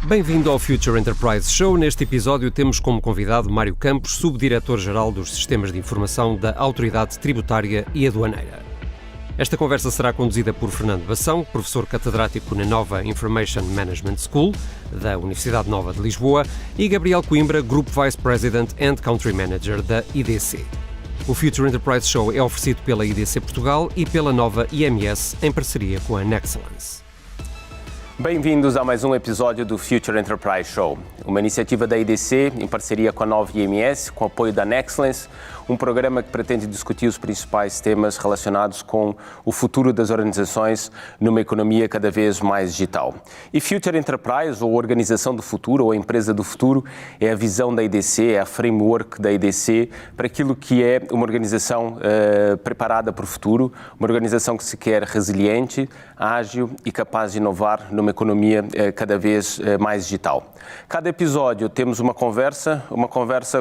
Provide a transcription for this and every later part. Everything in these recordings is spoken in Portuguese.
Bem-vindo ao Future Enterprise Show. Neste episódio temos como convidado Mário Campos, Subdiretor-Geral dos Sistemas de Informação da Autoridade Tributária e Aduaneira. Esta conversa será conduzida por Fernando Bação, professor catedrático na Nova Information Management School, da Universidade Nova de Lisboa, e Gabriel Coimbra, Group Vice President and Country Manager da IDC. O Future Enterprise Show é oferecido pela IDC Portugal e pela Nova IMS, em parceria com a Nexcellence. Bem-vindos a mais um episódio do Future Enterprise Show, uma iniciativa da IDC em parceria com a Nova IMS, com apoio da Nexcellence, um programa que pretende discutir os principais temas relacionados com o futuro das organizações numa economia cada vez mais digital. E Future Enterprise, ou Organização do Futuro, ou a Empresa do Futuro, é a visão da IDC, é a framework da IDC para aquilo que é uma organização preparada para o futuro, uma organização que se quer resiliente, ágil e capaz de inovar numa economia cada vez mais digital. Cada episódio temos uma conversa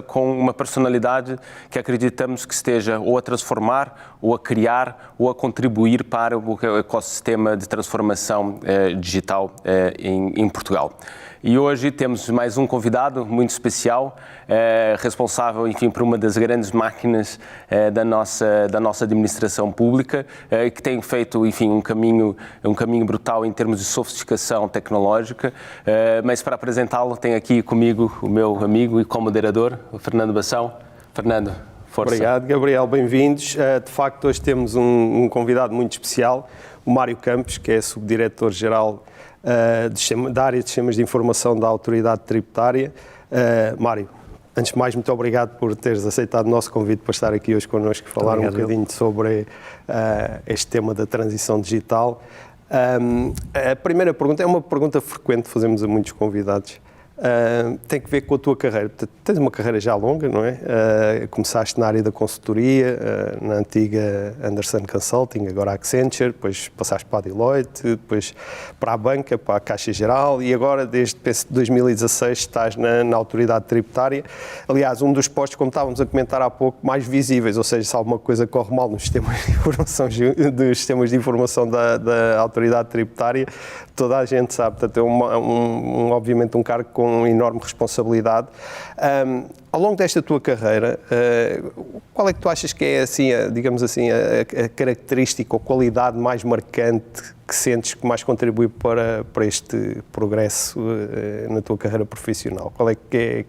com uma personalidade que acreditamos que esteja ou a transformar, ou a criar, ou a contribuir para o ecossistema de transformação digital em Portugal. E hoje temos mais um convidado muito especial, responsável, enfim, por uma das grandes máquinas da nossa administração pública, que tem feito, enfim, um caminho brutal em termos de sofisticação tecnológica, mas para apresentá-lo tenho aqui comigo o meu amigo e co-moderador, o Fernando Bação. Fernando, força. Obrigado, Gabriel, bem-vindos. De facto, hoje temos um convidado muito especial, o Mário Campos, que é subdiretor-geral da área de sistemas de informação da Autoridade Tributária. Mário, antes de mais, muito obrigado por teres aceitado o nosso convite para estar aqui hoje connosco e falar um bocadinho sobre este tema da transição digital. A primeira pergunta é uma pergunta frequente que fazemos a muitos convidados. Tem que ver com a tua carreira. Tens uma carreira já longa, não é? Começaste na área da consultoria, na antiga Anderson Consulting, agora Accenture, depois passaste para a Deloitte, depois para a banca, para a Caixa Geral e agora, desde 2016, estás na Autoridade Tributária. Aliás, um dos postos, como estávamos a comentar há pouco, mais visíveis, ou seja, se alguma coisa corre mal nos sistemas de informação da Autoridade Tributária, toda a gente sabe. Portanto, é obviamente um cargo com enorme responsabilidade. Ao longo desta tua carreira, qual é que tu achas que é, assim, digamos assim, a característica ou qualidade mais marcante que sentes que mais contribui para este progresso na tua carreira profissional? Qual é que é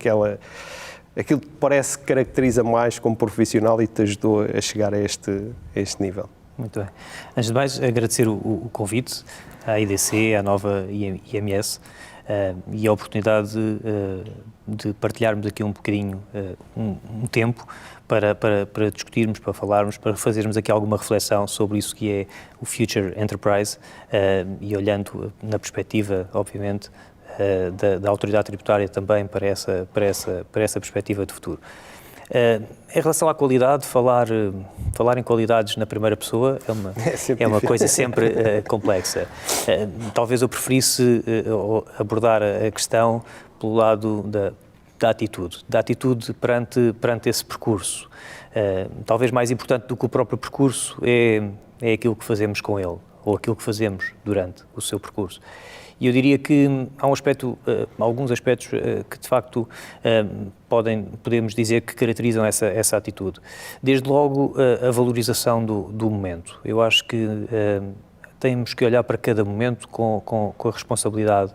aquilo que parece que caracteriza mais como profissional e te ajudou a chegar a este nível? Muito bem. Antes de mais, agradecer o convite à IDC, à Nova IMS, e a oportunidade de partilharmos aqui um bocadinho, um tempo para discutirmos, para falarmos, para fazermos aqui alguma reflexão sobre isso que é o Future Enterprise e olhando na perspectiva, obviamente, da Autoridade Tributária também para essa perspectiva de futuro. Em relação à qualidade, falar em qualidades na primeira pessoa é uma coisa sempre complexa. Talvez eu preferisse abordar a questão pelo lado da atitude perante esse percurso. Talvez mais importante do que o próprio percurso é aquilo que fazemos com ele, ou aquilo que fazemos durante o seu percurso. E eu diria que há alguns aspectos que, de facto, podemos dizer que caracterizam essa atitude. Desde logo, a valorização do momento. Eu acho que temos que olhar para cada momento com a responsabilidade,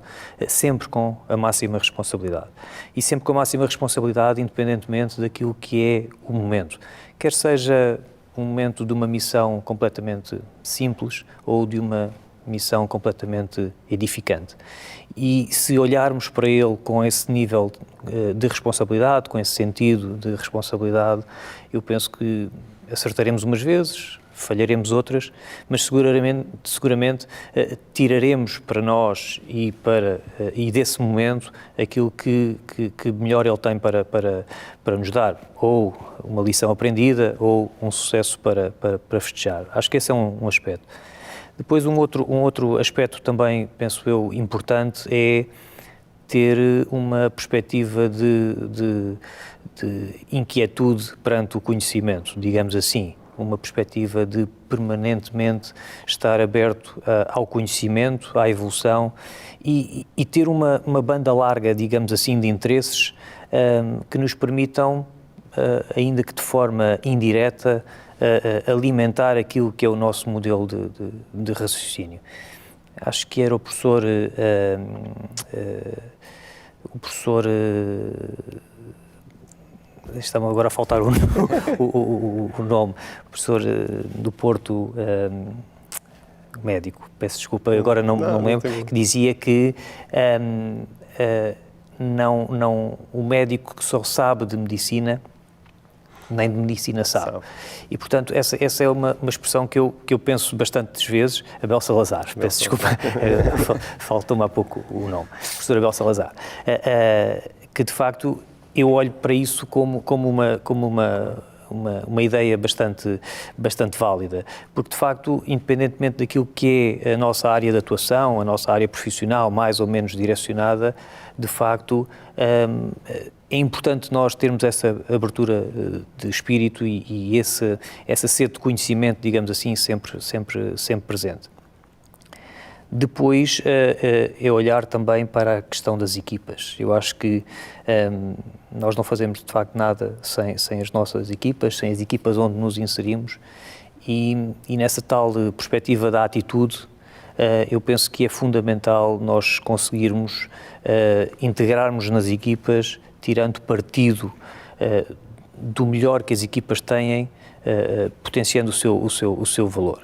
sempre com a máxima responsabilidade. E sempre com a máxima responsabilidade, independentemente daquilo que é o momento. Quer seja um momento de uma missão completamente simples ou de uma missão completamente edificante. E se olharmos para ele com esse nível de responsabilidade, com esse sentido de responsabilidade, eu penso que acertaremos umas vezes, falharemos outras, mas seguramente tiraremos para nós e desse momento aquilo que melhor ele tem para nos dar, ou uma lição aprendida, ou um sucesso para festejar. Acho que esse é um aspecto. Depois, um outro aspecto também, penso eu, importante é ter uma perspectiva de inquietude perante o conhecimento, digamos assim. uma perspectiva de permanentemente estar aberto ao conhecimento, à evolução e ter uma banda larga, digamos assim, de interesses que nos permitam, ainda que de forma indireta, alimentar aquilo que é o nosso modelo de raciocínio. Acho que era o professor está-me agora a faltar o nome, o professor do Porto, médico, peço desculpa, agora não me lembro, que dizia que o médico que só sabe de medicina, nem de medicina sabe. E, portanto, essa é uma expressão que eu penso bastantes vezes. Abel Salazar, peço desculpa, faltou-me há pouco o nome, professor Abel Salazar, que de facto eu olho para isso como uma ideia bastante válida, porque de facto, independentemente daquilo que é a nossa área de atuação, a nossa área profissional mais ou menos direcionada, de facto é importante nós termos essa abertura de espírito e essa sede de conhecimento, digamos assim, sempre presente. Depois é olhar também para a questão das equipas. Eu acho que nós não fazemos de facto nada sem as nossas equipas, sem as equipas onde nos inserimos e nessa tal perspectiva da atitude, eu penso que é fundamental nós conseguirmos integrarmos nas equipas, tirando partido do melhor que as equipas têm, potenciando o seu valor.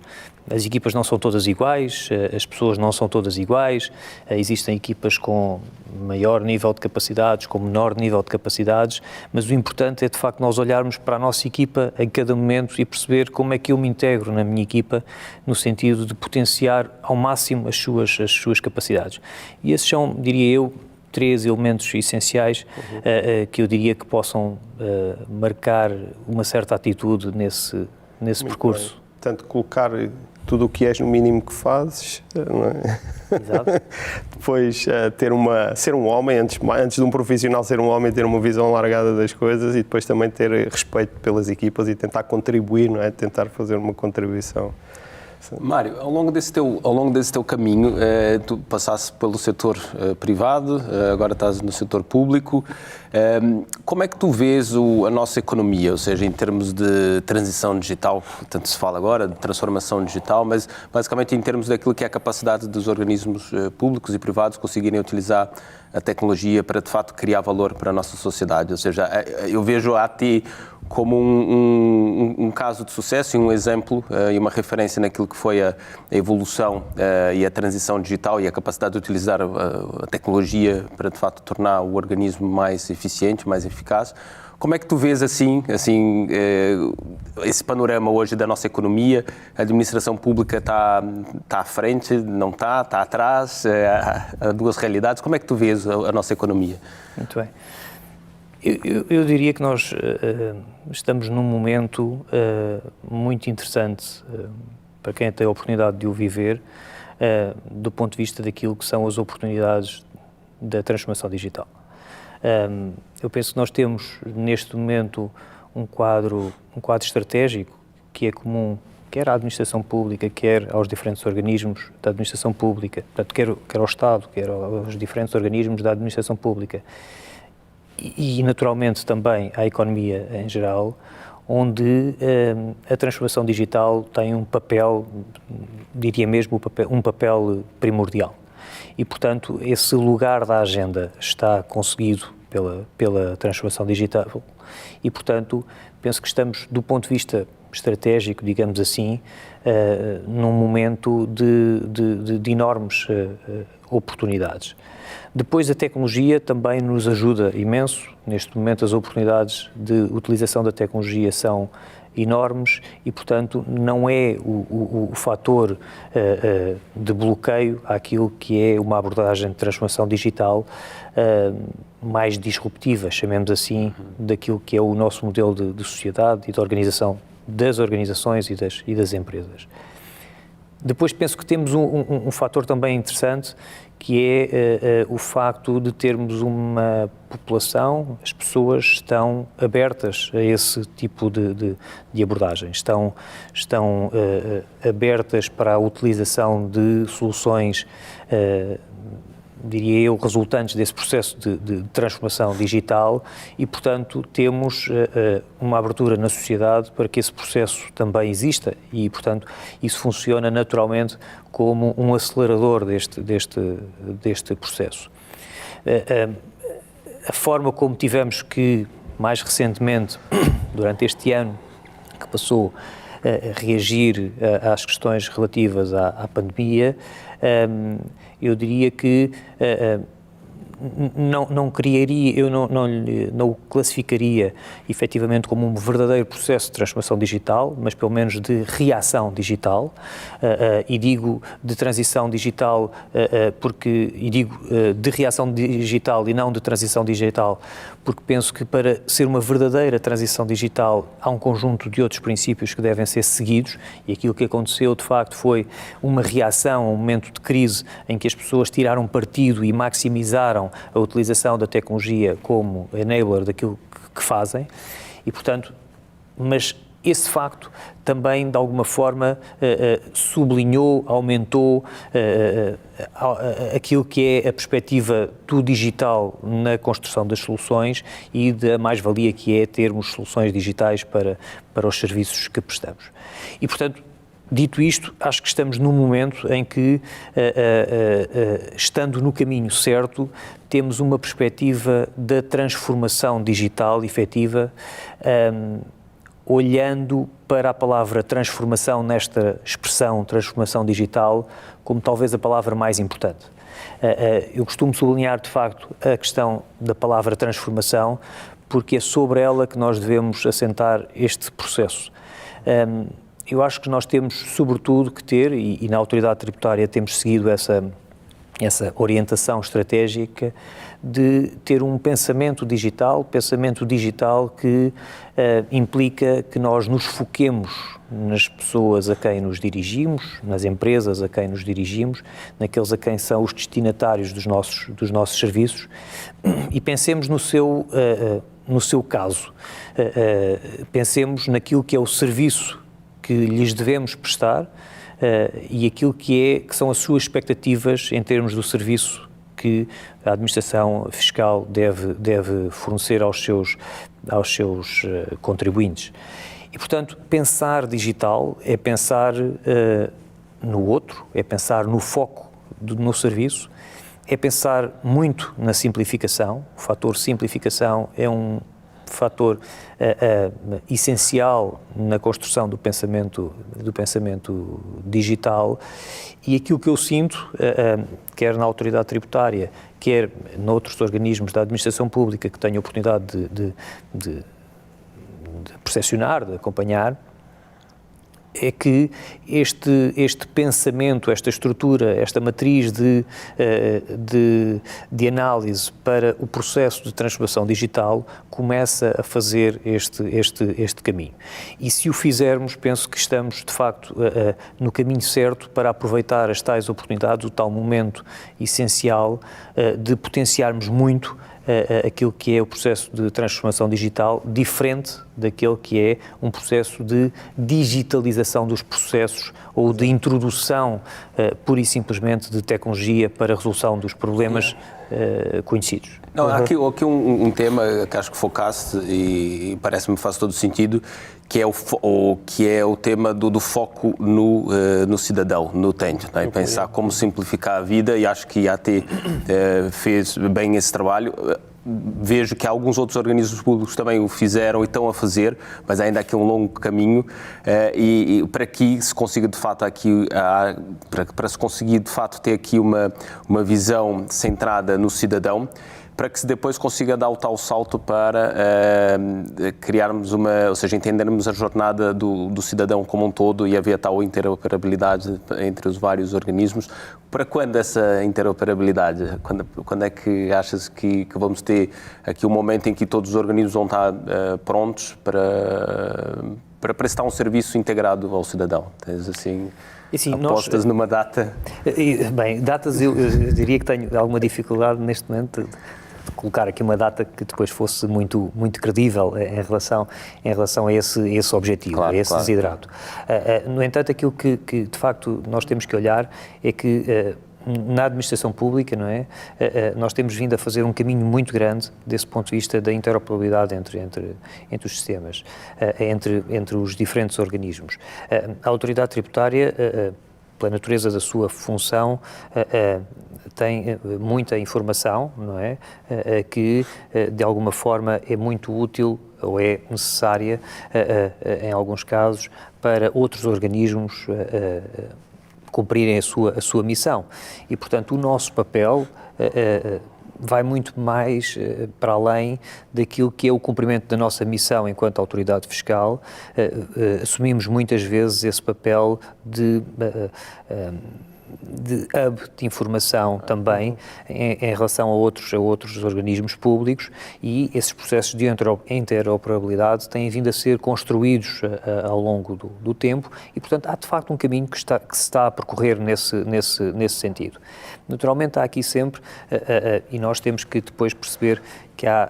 As equipas não são todas iguais, as pessoas não são todas iguais, existem equipas com maior nível de capacidades, com menor nível de capacidades, mas o importante é de facto nós olharmos para a nossa equipa em cada momento e perceber como é que eu me integro na minha equipa no sentido de potenciar ao máximo as suas capacidades. E esses são, diria eu, 3 elementos essenciais que eu diria que possam marcar uma certa atitude nesse percurso. Bem. Portanto, colocar tudo o que és no mínimo que fazes, não é? Exato. Depois ser um homem, antes de um profissional ser um homem, ter uma visão alargada das coisas e depois também ter respeito pelas equipas e tentar contribuir, não é? Tentar fazer uma contribuição. Mário, ao longo desse teu caminho, tu passaste pelo setor privado, agora estás no setor público. Como é que tu vês a nossa economia, ou seja, em termos de transição digital, tanto se fala agora de transformação digital, mas basicamente em termos daquilo que é a capacidade dos organismos públicos e privados conseguirem utilizar a tecnologia para, de fato, criar valor para a nossa sociedade. Ou seja, eu vejo a AT como um caso de sucesso e um exemplo e uma referência naquilo que foi a evolução e a transição digital e a capacidade de utilizar a tecnologia para, de fato, tornar o organismo mais eficiente, mais eficaz. Como é que tu vês assim esse panorama hoje da nossa economia? A administração pública está à frente, não está atrás? Há duas realidades. Como é que tu vês a nossa economia? Muito bem. Eu diria que nós estamos num momento muito interessante para quem tem a oportunidade de o viver, do ponto de vista daquilo que são as oportunidades da transformação digital. Eu penso que nós temos neste momento um quadro estratégico que é comum quer à administração pública, quer aos diferentes organismos da administração pública, portanto, quer ao Estado, quer aos diferentes organismos da administração pública e naturalmente também à economia em geral, onde a transformação digital tem um papel, diria mesmo um papel primordial. E, portanto, esse lugar da agenda está conseguido pela transformação digital e, portanto, penso que estamos, do ponto de vista estratégico, digamos assim, num momento de enormes oportunidades. Depois, a tecnologia também nos ajuda imenso. Neste momento, as oportunidades de utilização da tecnologia são enormes e, portanto, não é o fator de bloqueio àquilo que é uma abordagem de transformação digital mais disruptiva, chamemos assim, daquilo que é o nosso modelo de sociedade e de organização das organizações e das empresas. Depois penso que temos um fator também interessante, que é o facto de termos uma população, as pessoas estão abertas a esse tipo de abordagem, estão abertas para a utilização de soluções, diria eu, resultantes desse processo de transformação digital e, portanto, temos uma abertura na sociedade para que esse processo também exista e, portanto, isso funciona naturalmente como um acelerador deste processo. A forma como tivemos que, mais recentemente, durante este ano que passou, a reagir às questões relativas à pandemia, eu diria que não criaria, eu não o classificaria efetivamente como um verdadeiro processo de transformação digital, mas pelo menos de reação digital, e digo de transição digital de reação digital e não de transição digital, porque penso que para ser uma verdadeira transição digital há um conjunto de outros princípios que devem ser seguidos, e aquilo que aconteceu de facto foi uma reação a um momento de crise em que as pessoas tiraram partido e maximizaram a utilização da tecnologia como enabler daquilo que fazem e, portanto, mas esse facto também, de alguma forma, sublinhou, aumentou aquilo que é a perspectiva do digital na construção das soluções e da mais-valia que é termos soluções digitais para os serviços que prestamos. E, portanto, dito isto, acho que estamos num momento em que, estando no caminho certo, temos uma perspectiva da transformação digital efetiva, olhando para a palavra transformação nesta expressão transformação digital como talvez a palavra mais importante. Eu costumo sublinhar, de facto, a questão da palavra transformação, porque é sobre ela que nós devemos assentar este processo. Eu acho que nós temos, sobretudo, que ter, e na autoridade tributária temos seguido essa orientação estratégica, de ter um pensamento digital que implica que nós nos foquemos nas pessoas a quem nos dirigimos, nas empresas a quem nos dirigimos, naqueles a quem são os destinatários dos nossos serviços, e pensemos no seu caso. Pensemos naquilo que é o serviço que lhes devemos prestar e aquilo que são as suas expectativas em termos do serviço que a administração fiscal deve fornecer aos seus contribuintes. E, portanto, pensar digital é pensar no outro, é pensar no foco no serviço, é pensar muito na simplificação. O fator simplificação é um fator essencial na construção do pensamento digital, e aquilo que eu sinto, quer na autoridade tributária, quer noutros organismos da administração pública que tenho a oportunidade de percepcionar, de acompanhar, é que este pensamento, esta estrutura, esta matriz de análise para o processo de transformação digital começa a fazer este caminho. E se o fizermos, penso que estamos, de facto, no caminho certo para aproveitar as tais oportunidades, o tal momento essencial de potenciarmos muito aquilo que é o processo de transformação digital, diferente daquele que é um processo de digitalização dos processos ou de introdução, pura e simplesmente, de tecnologia para a resolução dos problemas conhecidos. Não, há aqui um tema que acho que focaste e parece-me que faz todo sentido, que é o tema do foco no cidadão, no utente, não é? Pensar como simplificar a vida, e acho que a IAT fez bem esse trabalho. Vejo que alguns outros organismos públicos também o fizeram e estão a fazer, mas ainda há aqui um longo caminho, e para que se consiga de fato para se conseguir de fato ter aqui uma visão centrada no cidadão, para que depois consiga dar o tal salto para criarmos ou seja, entendermos a jornada do cidadão como um todo e haver tal interoperabilidade entre os vários organismos. Para quando essa interoperabilidade? Quando é que achas que vamos ter aqui um momento em que todos os organismos vão estar prontos para prestar um serviço integrado ao cidadão? Tens assim... assim, apostas numa data? Bem, datas eu diria que tenho alguma dificuldade neste momento de colocar aqui uma data que depois fosse muito credível em relação a esse objetivo, claro, a esse desidrato. No entanto, aquilo que de facto nós temos que olhar é que na administração pública, não é? Nós temos vindo a fazer um caminho muito grande desse ponto de vista da interoperabilidade entre os sistemas, entre os diferentes organismos. A autoridade tributária, pela natureza da sua função, tem muita informação, não é? Que de alguma forma é muito útil ou é necessária, em alguns casos, para outros organismos cumprirem a sua missão. E, portanto, o nosso papel vai muito mais para além daquilo que é o cumprimento da nossa missão enquanto autoridade fiscal. Assumimos muitas vezes esse papel de hub de informação também em relação a outros organismos públicos, e esses processos de interoperabilidade têm vindo a ser construídos ao longo do tempo e, portanto, há de facto um caminho que se está a percorrer nesse sentido. Naturalmente há aqui sempre, e nós temos que depois perceber que há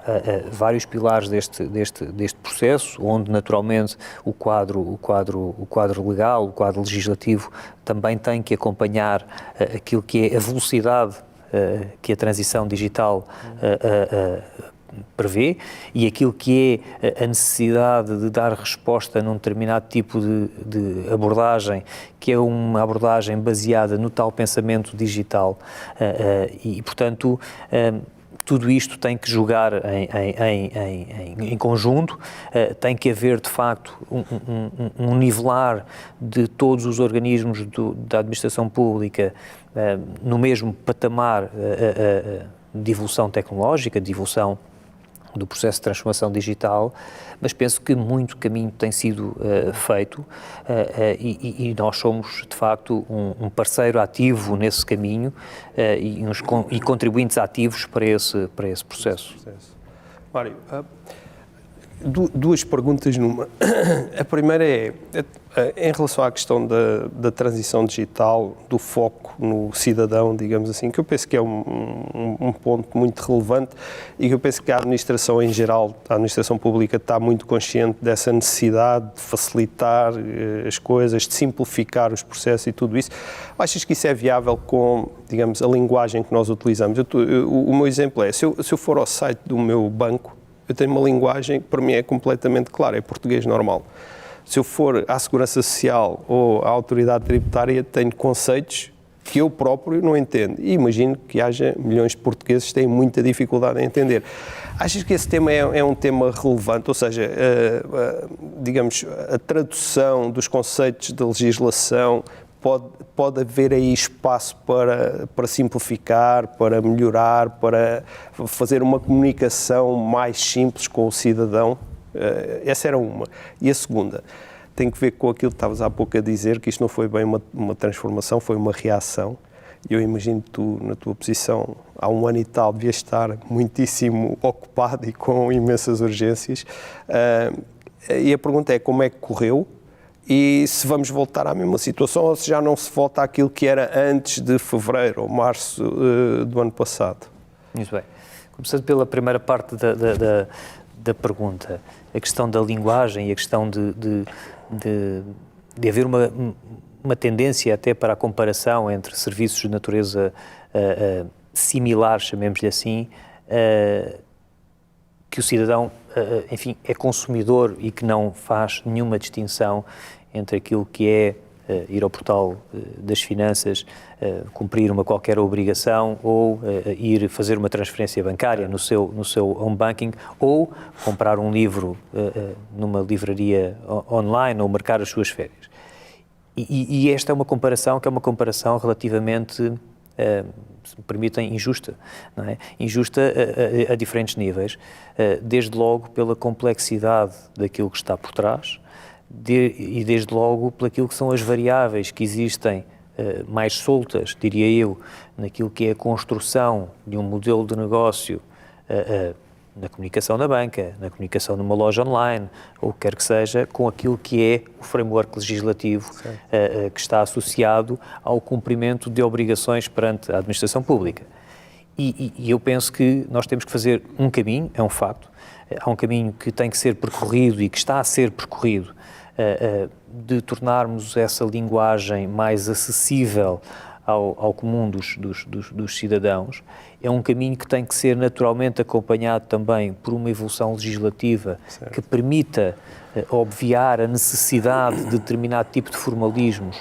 vários pilares deste processo, onde naturalmente o quadro legal, o quadro legislativo também tem que acompanhar aquilo que é a velocidade que a transição digital prevê e aquilo que é a necessidade de dar resposta num determinado tipo de abordagem, que é uma abordagem baseada no tal pensamento digital e, portanto, tudo isto tem que jogar em conjunto, tem que haver, de facto, um nivelar de todos os organismos da administração pública no mesmo patamar de evolução tecnológica, de evolução do processo de transformação digital, mas penso que muito caminho tem sido feito e nós somos, de facto, um parceiro ativo nesse caminho e contribuintes ativos para esse processo. Mário, duas perguntas numa. A primeira é, em relação à questão da transição digital, do foco no cidadão, digamos assim, que eu penso que é um ponto muito relevante e que eu penso que a administração em geral, a administração pública está muito consciente dessa necessidade de facilitar as coisas, de simplificar os processos e tudo isso. Achas que isso é viável com, digamos, a linguagem que nós utilizamos? O meu exemplo é, se eu for ao site do meu banco, eu tenho uma linguagem que para mim é completamente clara, é português normal. Se eu for à Segurança Social ou à Autoridade Tributária, tenho conceitos que eu próprio não entendo. E imagino que haja milhões de portugueses que têm muita dificuldade em entender. Achas que esse tema é um tema relevante? Ou seja, digamos, a tradução dos conceitos de legislação, pode haver aí espaço para simplificar, para melhorar, para fazer uma comunicação mais simples com o cidadão? Essa era uma. E a segunda tem que ver com aquilo que estavas há pouco a dizer, que isto não foi bem uma transformação, foi uma reação. Eu imagino que tu, na tua posição, há 1 ano e tal, devias estar muitíssimo ocupado e com imensas urgências. E a pergunta é como é que correu? E se vamos voltar à mesma situação ou se já não se volta àquilo que era antes de fevereiro ou março do ano passado? Muito bem. Começando pela primeira parte da pergunta, a questão da linguagem e a questão de haver uma tendência até para a comparação entre serviços de natureza similar, chamemos-lhe assim, que o cidadão, enfim, é consumidor e que não faz nenhuma distinção entre aquilo que é ir ao portal das finanças, cumprir uma qualquer obrigação ou ir fazer uma transferência bancária no seu home banking ou comprar um livro numa livraria online ou marcar as suas férias. E esta é uma comparação que é uma comparação relativamente, se me permitem, injusta, não é? Injusta a diferentes níveis, desde logo pela complexidade daquilo que está por trás, e desde logo por aquilo que são as variáveis que existem mais soltas, diria eu, naquilo que é a construção de um modelo de negócio na comunicação na banca, na comunicação numa loja online, ou o que quer que seja, com aquilo que é o framework legislativo que está associado ao cumprimento de obrigações perante a administração pública. E eu penso que nós temos que fazer um caminho, é um facto, há um caminho que tem que ser percorrido e que está a ser percorrido, de tornarmos essa linguagem mais acessível ao comum dos cidadãos. É um caminho que tem que ser naturalmente acompanhado também por uma evolução legislativa que permita obviar a necessidade de determinado tipo de formalismos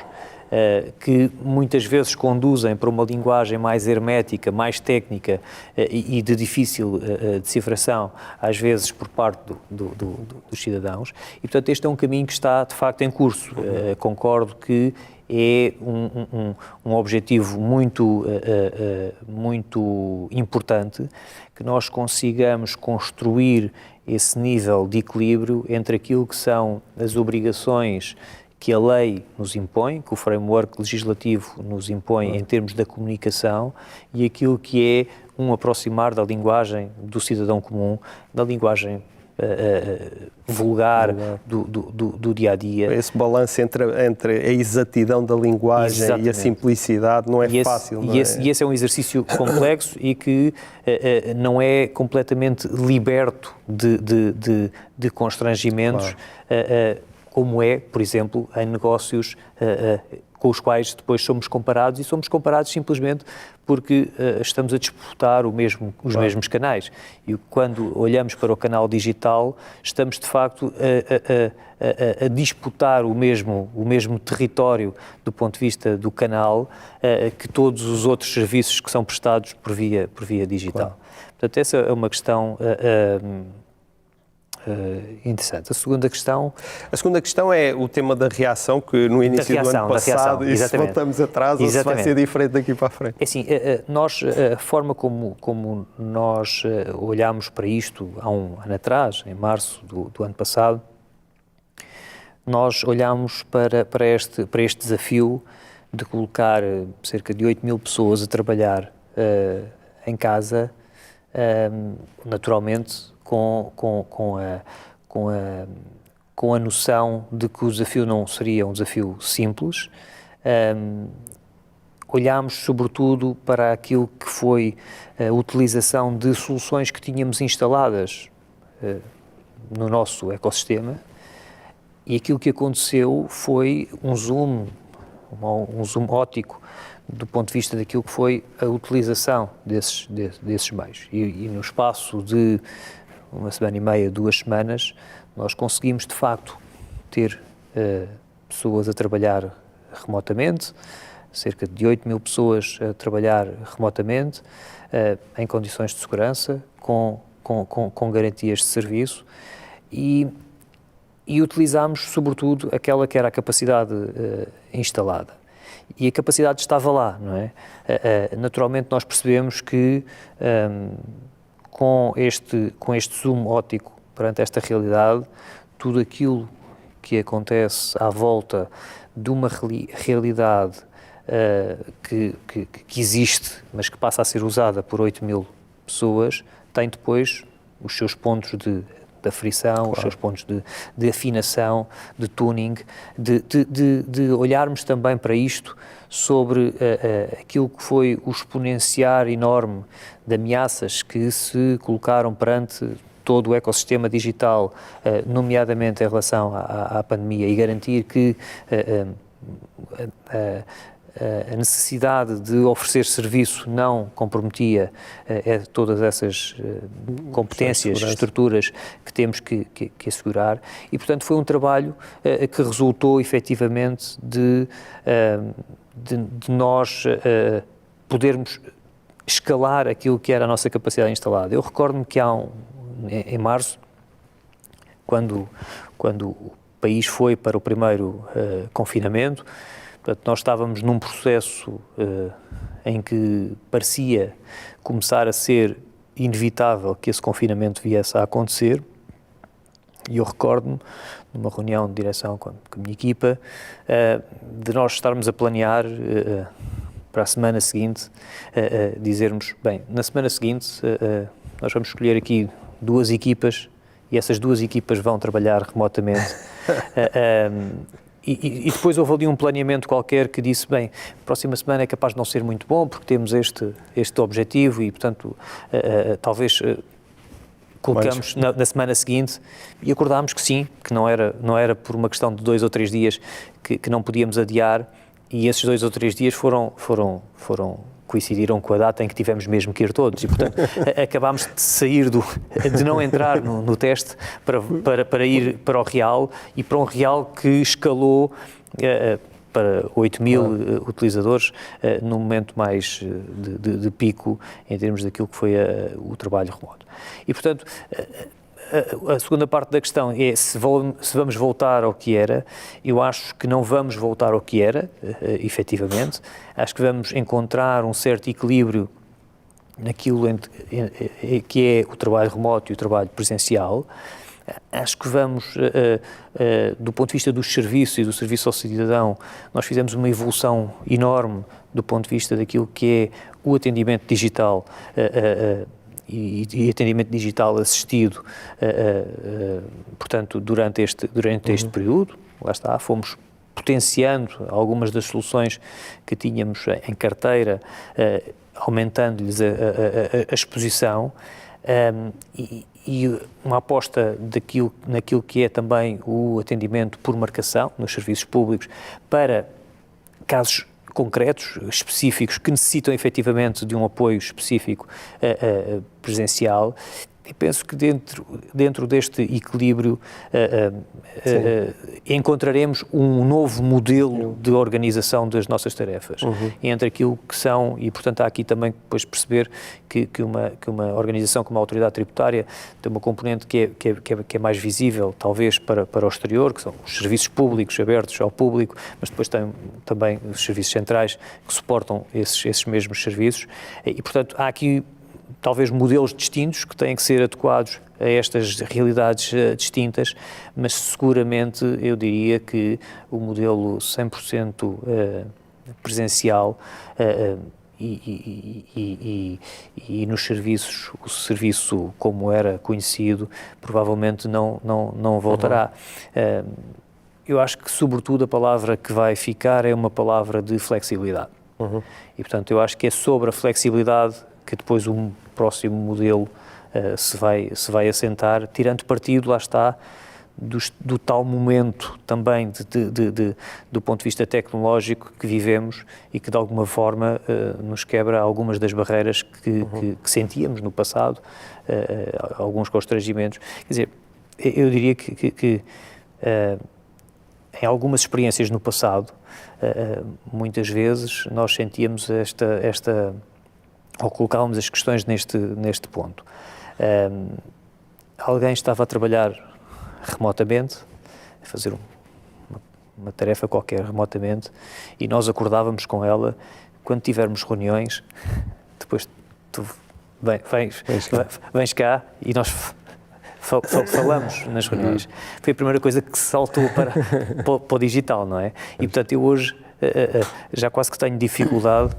que muitas vezes conduzem para uma linguagem mais hermética, mais técnica e de difícil decifração, às vezes por parte dos cidadãos. E, portanto, este é um caminho que está, de facto, em curso. Concordo que é um objetivo muito importante, que nós consigamos construir esse nível de equilíbrio entre aquilo que são as obrigações que a lei nos impõe, que o framework legislativo nos impõe em termos da comunicação, e aquilo que é um aproximar da linguagem do cidadão comum, da linguagem vulgar do dia-a-dia. Esse balanço entre a exatidão da linguagem Exatamente. E a simplicidade não é fácil. E esse é um exercício complexo e que não é completamente liberto de constrangimentos, como é, por exemplo, em negócios com os quais depois somos comparados, e somos comparados simplesmente porque estamos a disputar os mesmos canais. E quando olhamos para o canal digital, estamos de facto a disputar o mesmo território do ponto de vista do canal que todos os outros serviços que são prestados por via digital. Claro. Portanto, essa é uma questão interessante. A segunda questão é o tema da reação, que no início do ano passado, e se voltamos atrás, ou se vai ser diferente daqui para a frente? É assim, a forma como nós olhámos para isto há um ano atrás, em março do ano passado, nós olhámos para este desafio de colocar cerca de 8 mil pessoas a trabalhar em casa, naturalmente, com a noção de que o desafio não seria um desafio simples. Olhámos sobretudo para aquilo que foi a utilização de soluções que tínhamos instaladas no nosso ecossistema, e aquilo que aconteceu foi um zoom óptico do ponto de vista daquilo que foi a utilização desses meios. E no espaço de uma semana e meia, 2 semanas, nós conseguimos, de facto, ter pessoas a trabalhar remotamente, cerca de 8 mil pessoas a trabalhar remotamente, em condições de segurança, com garantias de serviço, e utilizámos, sobretudo, aquela que era a capacidade instalada. E a capacidade estava lá, não é? Naturalmente, nós percebemos que com este zoom óptico perante esta realidade, tudo aquilo que acontece à volta de uma realidade que existe, mas que passa a ser usada por 8 mil pessoas, tem depois os seus pontos de aflição, claro, os seus pontos de afinação, de tuning, de olharmos também para isto sobre aquilo que foi o exponenciar enorme de ameaças que se colocaram perante todo o ecossistema digital, nomeadamente em relação à pandemia, e garantir que a necessidade de oferecer serviço não comprometia todas essas competências, estruturas que temos que assegurar, e portanto foi um trabalho que resultou efetivamente de nós podermos escalar aquilo que era a nossa capacidade instalada. Eu recordo-me que em março, quando o país foi para o primeiro confinamento, portanto, nós estávamos num processo em que parecia começar a ser inevitável que esse confinamento viesse a acontecer, e eu recordo-me, numa reunião de direção com a minha equipa, de nós estarmos a planear para a semana seguinte, dizermos, bem, na semana seguinte nós vamos escolher aqui 2 equipas e essas 2 equipas vão trabalhar remotamente. E depois houve ali um planeamento qualquer que disse, bem, próxima semana é capaz de não ser muito bom porque temos este objetivo e, portanto, talvez colocamos na semana seguinte, e acordámos que sim, que não era por uma questão de 2 ou 3 dias que não podíamos adiar, e esses 2 ou 3 dias coincidiram com a data em que tivemos mesmo que ir todos, e portanto acabámos de sair de não entrar no teste para ir para o real, e para um real que escalou para 8.000 utilizadores no momento mais de pico em termos daquilo que foi o trabalho remoto. E portanto a segunda parte da questão é se vamos voltar ao que era. Eu acho que não vamos voltar ao que era, efetivamente. Acho que vamos encontrar um certo equilíbrio naquilo que é o trabalho remoto e o trabalho presencial. Acho que vamos, do ponto de vista dos serviços e do serviço ao cidadão, nós fizemos uma evolução enorme do ponto de vista daquilo que é o atendimento digital e atendimento digital assistido, portanto, durante este período. Lá está, fomos potenciando algumas das soluções que tínhamos em carteira, aumentando-lhes a exposição, e uma aposta naquilo que é também o atendimento por marcação nos serviços públicos para casos concretos, específicos, que necessitam efetivamente de um apoio específico presencial. E penso que dentro deste equilíbrio encontraremos um novo modelo de organização das nossas tarefas, entre aquilo que são, e portanto há aqui também depois perceber que uma organização como a Autoridade Tributária tem uma componente que é mais visível, talvez para o exterior, que são os serviços públicos abertos ao público, mas depois tem também os serviços centrais que suportam esses mesmos serviços, e portanto há aqui talvez modelos distintos que têm que ser adequados a estas realidades distintas, mas seguramente eu diria que o modelo 100% presencial e nos serviços, o serviço como era conhecido, provavelmente não voltará. Eu acho que, sobretudo, a palavra que vai ficar é uma palavra de flexibilidade. E, portanto, eu acho que é sobre a flexibilidade que depois um próximo modelo se vai assentar, tirando partido, lá está, do tal momento também do ponto de vista tecnológico que vivemos e que de alguma forma nos quebra algumas das barreiras que sentíamos no passado, alguns constrangimentos. Quer dizer, eu diria que em algumas experiências no passado, muitas vezes nós sentíamos ou colocávamos as questões neste ponto. Alguém estava a trabalhar remotamente, a fazer uma tarefa qualquer remotamente, e nós acordávamos com ela, quando tivermos reuniões, depois tu vens cá e nós falamos nas reuniões. Foi a primeira coisa que saltou para o digital, não é? E portanto eu hoje já quase que tenho dificuldade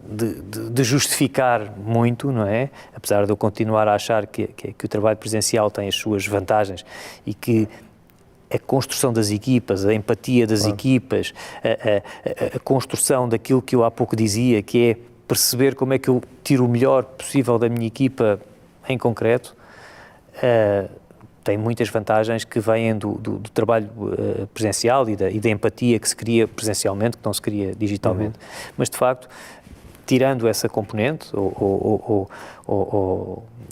de justificar muito, não é? Apesar de eu continuar a achar que o trabalho presencial tem as suas vantagens e que a construção das equipas, a empatia das equipas, a construção daquilo que eu há pouco dizia, que é perceber como é que eu tiro o melhor possível da minha equipa em concreto, tem muitas vantagens que vêm do trabalho presencial e da empatia que se cria presencialmente, que não se cria digitalmente, mas de facto, tirando essa componente, ou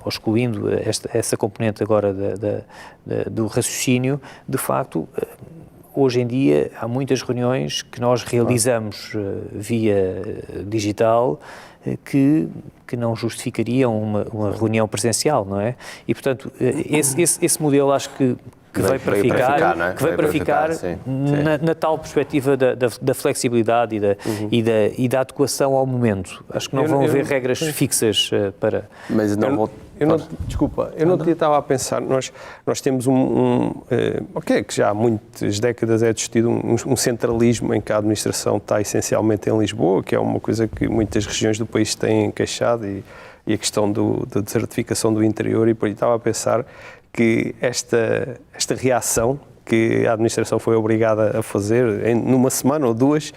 excluindo essa componente agora do raciocínio, de facto, hoje em dia há muitas reuniões que nós realizamos via digital que não justificariam uma reunião presencial, não é? E, portanto, esse modelo acho que veio para ficar na tal perspectiva da flexibilidade e da adequação ao momento. Acho que não vão haver regras fixas para... Mas Desculpa, eu não estava a pensar, nós temos que já há muitas décadas é discutido um centralismo em que a administração está essencialmente em Lisboa, que é uma coisa que muitas regiões do país têm queixado, e a questão da desertificação do interior, e por aí estava a pensar que esta reação que a administração foi obrigada a fazer numa semana ou duas,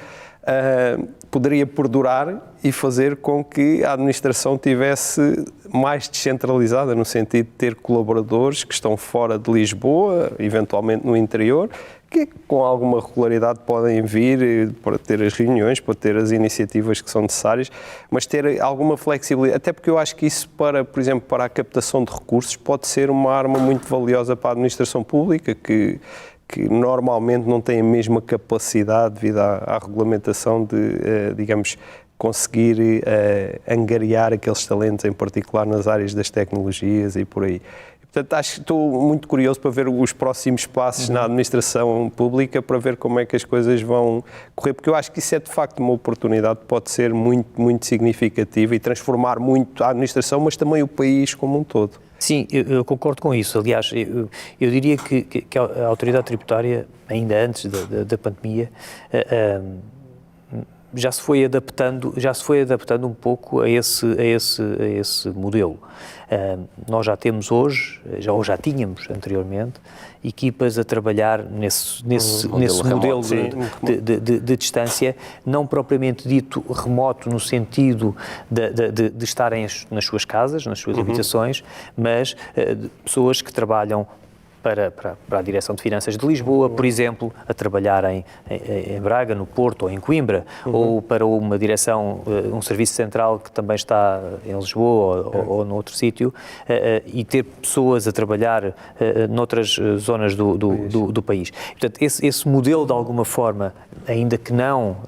poderia perdurar e fazer com que a administração tivesse mais descentralizada, no sentido de ter colaboradores que estão fora de Lisboa, eventualmente no interior, que com alguma regularidade podem vir para ter as reuniões, para ter as iniciativas que são necessárias, mas ter alguma flexibilidade, até porque eu acho que isso, por exemplo, para a captação de recursos, pode ser uma arma muito valiosa para a administração pública, que normalmente não tem a mesma capacidade devido à regulamentação de, digamos, conseguir angariar aqueles talentos, em particular nas áreas das tecnologias e por aí. Portanto, estou muito curioso para ver os próximos passos na administração pública, para ver como é que as coisas vão correr, porque eu acho que isso é de facto uma oportunidade que pode ser muito, muito significativa e transformar muito a administração, mas também o país como um todo. Sim, eu concordo com isso. Aliás, eu diria que a autoridade tributária, ainda antes da pandemia, já se foi adaptando um pouco a esse modelo. Nós já temos hoje, ou já tínhamos anteriormente, equipas a trabalhar nesse modelo de distância, não propriamente dito remoto no sentido de estarem nas suas casas, nas suas habitações, mas pessoas que trabalham para a Direção de Finanças de Lisboa, por exemplo, a trabalhar em Braga, no Porto ou em Coimbra, ou para uma direção, um serviço central que também está em Lisboa ou noutro sítio, e ter pessoas a trabalhar noutras zonas do país. Portanto, esse modelo, de alguma forma, ainda que não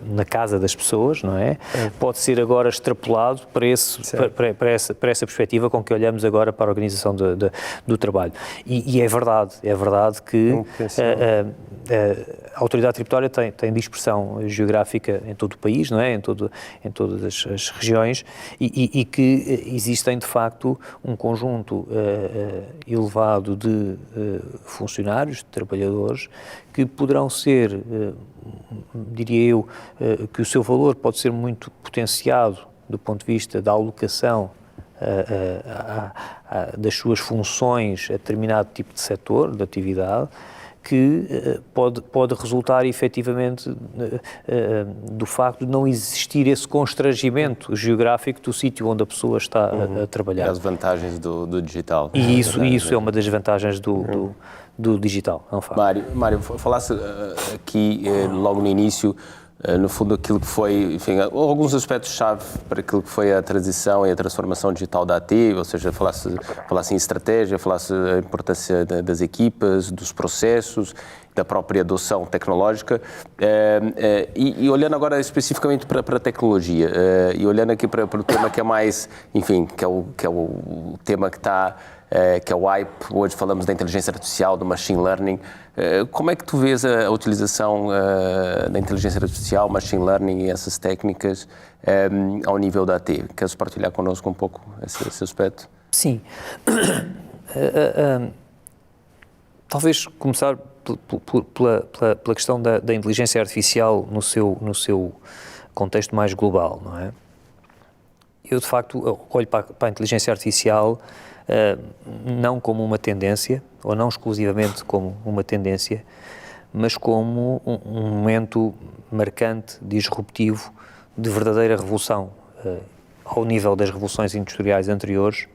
na casa das pessoas, não é? Pode ser agora extrapolado para essa perspectiva com que olhamos agora para a organização do trabalho. E é verdade que a autoridade tributária tem dispersão geográfica em todo o país, não é? Em todas as regiões, e que existem, de facto, um conjunto elevado de funcionários, de trabalhadores, que poderão ser, diria eu, que o seu valor pode ser muito potenciado do ponto de vista da alocação das suas funções a determinado tipo de setor, de atividade, que pode resultar efetivamente do facto de não existir esse constrangimento geográfico do sítio onde a pessoa está a trabalhar. E as vantagens do digital. E isso é uma das vantagens do digital, é um facto. Mário, falasse aqui logo no início, no fundo, aquilo que foi, enfim, alguns aspectos-chave para aquilo que foi a transição e a transformação digital da AT, ou seja, falasse em estratégia, falasse a importância das equipas, dos processos, da própria adoção tecnológica, e olhando agora especificamente para a tecnologia, e olhando aqui para o tema que é mais, enfim, que é o tema que está, que é o hype, hoje falamos da inteligência artificial, do machine learning. Como é que tu vês a utilização da inteligência artificial, machine learning e essas técnicas ao nível da AT? Queres partilhar connosco um pouco esse aspecto? Sim. Talvez começar pela questão da inteligência artificial no seu contexto mais global, não é? Eu, de facto, olho para a inteligência artificial não como uma tendência, ou não exclusivamente como uma tendência, mas como um momento marcante, disruptivo, de verdadeira revolução, ao nível das revoluções industriais anteriores,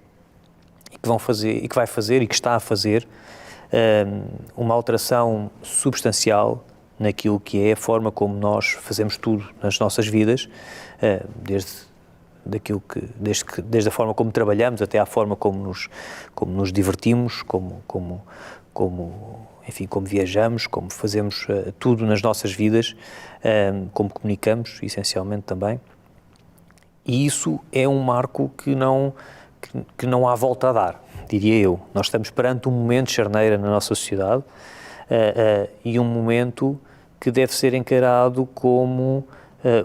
e que vai fazer e que está a fazer uma alteração substancial naquilo que é a forma como nós fazemos tudo nas nossas vidas, desde a forma como trabalhamos até à forma como nos divertimos, como viajamos, como fazemos tudo nas nossas vidas, como comunicamos, essencialmente também. E isso é um marco que não há volta a dar, diria eu. Nós estamos perante um momento de charneira na nossa sociedade, e um momento que deve ser encarado como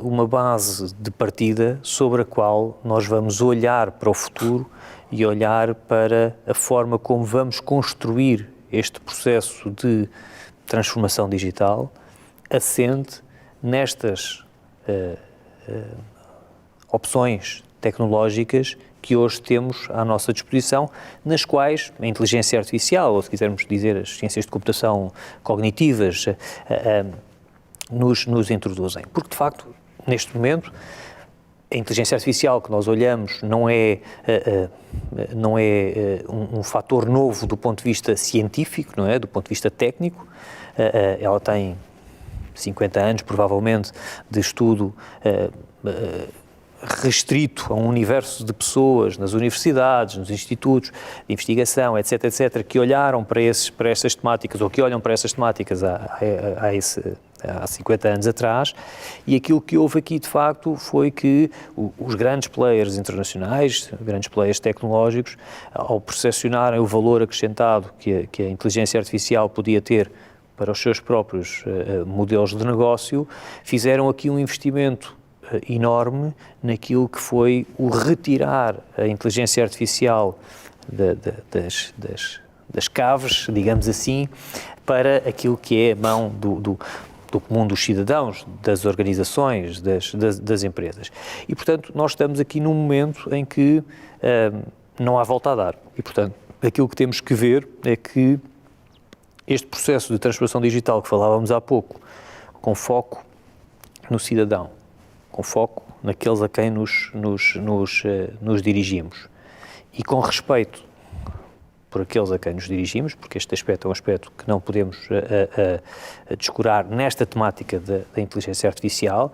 uma base de partida sobre a qual nós vamos olhar para o futuro e olhar para a forma como vamos construir este processo de transformação digital assente nestas opções tecnológicas que hoje temos à nossa disposição, nas quais a inteligência artificial, ou se quisermos dizer as ciências de computação cognitivas, nos introduzem. Porque, de facto, neste momento, a inteligência artificial que nós olhamos não é um fator novo do ponto de vista científico, não é? Do ponto de vista técnico. Ela tem 50 anos, provavelmente, de estudo restrito a um universo de pessoas nas universidades, nos institutos de investigação, etc., etc., que olharam para essas temáticas, ou que olham para essas temáticas há 50 anos atrás, e aquilo que houve aqui, de facto, foi que os grandes players internacionais, grandes players tecnológicos, ao percepcionarem o valor acrescentado que a inteligência artificial podia ter para os seus próprios modelos de negócio, fizeram aqui um investimento enorme naquilo que foi o retirar a inteligência artificial das caves, digamos assim, para aquilo que é a mão do comum dos cidadãos, das organizações, das empresas. E, portanto, nós estamos aqui num momento em que não há volta a dar. E, portanto, aquilo que temos que ver é que este processo de transformação digital que falávamos há pouco, com foco no cidadão, com foco naqueles a quem nos dirigimos e com respeito por aqueles a quem nos dirigimos, porque este aspecto é um aspecto que não podemos descurar nesta temática da inteligência artificial,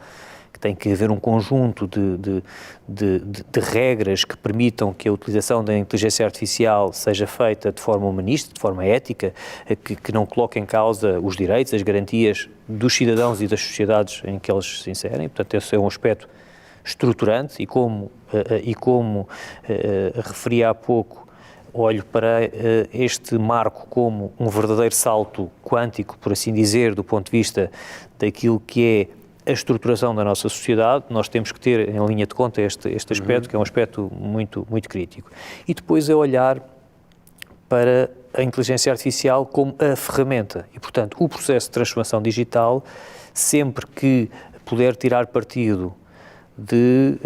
que tem que haver um conjunto de regras que permitam que a utilização da inteligência artificial seja feita de forma humanista, de forma ética, que não coloque em causa os direitos, as garantias dos cidadãos e das sociedades em que eles se inserem. Portanto, esse é um aspecto estruturante e como referi há pouco, olho para este marco como um verdadeiro salto quântico, por assim dizer, do ponto de vista daquilo que é a estruturação da nossa sociedade. Nós temos que ter em linha de conta este aspecto, que é um aspecto muito, muito crítico. E depois é olhar para a inteligência artificial como a ferramenta. E, portanto, o processo de transformação digital, sempre que puder tirar partido de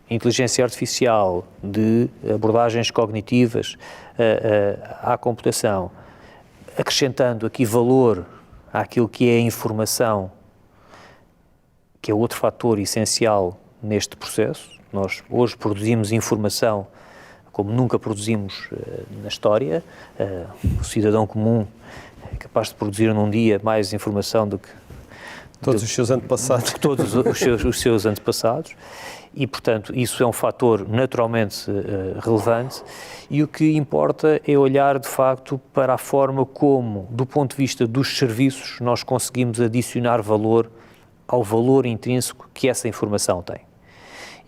inteligência artificial, de abordagens cognitivas à computação, acrescentando aqui valor àquilo que é a informação, que é outro fator essencial neste processo. Nós hoje produzimos informação como nunca produzimos na história. O cidadão comum é capaz de produzir num dia mais informação do que todos os seus antepassados. Todos os seus antepassados. E, portanto, isso é um fator naturalmente relevante, e o que importa é olhar, de facto, para a forma como, do ponto de vista dos serviços, nós conseguimos adicionar valor ao valor intrínseco que essa informação tem.